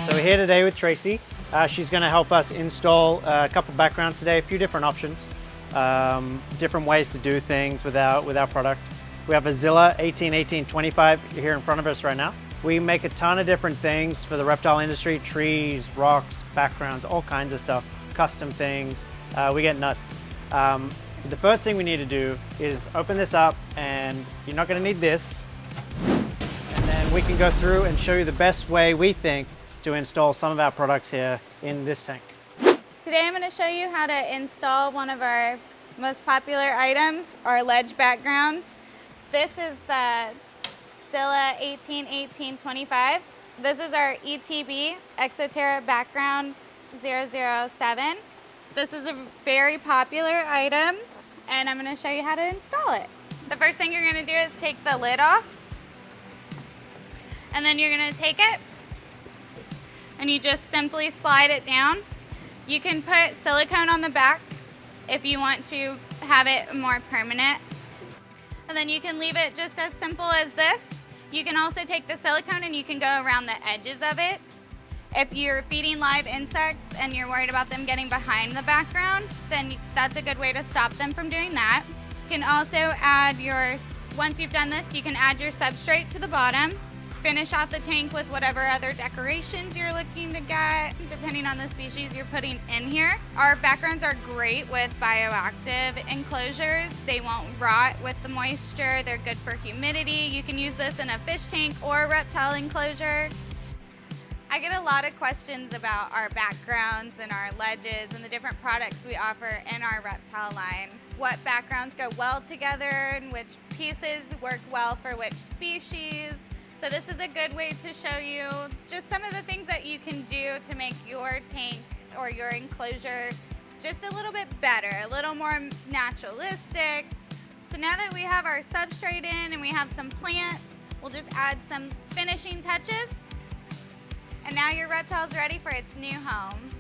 So we're here today with Tracy. She's going to help us install a couple backgrounds today, a few different options, different ways to do things with our product. We have a Zilla 18-18-25 here in front of us right now. We make a ton of different things for the reptile industry: trees, rocks, backgrounds, all kinds of stuff, custom things. We get nuts. The first thing we need to do is open this up, and you're not going to need this. And then we can go through and show you the best way we think to install some of our products here in this tank. Today I'm going to show you how to install one of our most popular items, our ledge backgrounds. This is the Zilla 18-18-25. This is our ETB, Exo-Terra background 007. This is a very popular item, and I'm going to show you how to install it. The first thing you're going to do is take the lid off, and then you're going to take it and you just simply slide it down. You can put silicone on the back if you want to have it more permanent. And then you can leave it just as simple as this. You can also take the silicone and you can go around the edges of it. If you're feeding live insects and you're worried about them getting behind the background, then that's a good way to stop them from doing that. You can also add once you've done this, you can add your substrate to the bottom. Finish off the tank with whatever other decorations you're looking to get, depending on the species you're putting in here. Our backgrounds are great with bioactive enclosures. They won't rot with the moisture. They're good for humidity. You can use this in a fish tank or a reptile enclosure. I get a lot of questions about our backgrounds and our ledges and the different products we offer in our reptile line. What backgrounds go well together and which pieces work well for which species. So this is a good way to show you just some of the things that you can do to make your tank or your enclosure just a little bit better, a little more naturalistic. So now that we have our substrate in and we have some plants, we'll just add some finishing touches. And now your reptile's ready for its new home.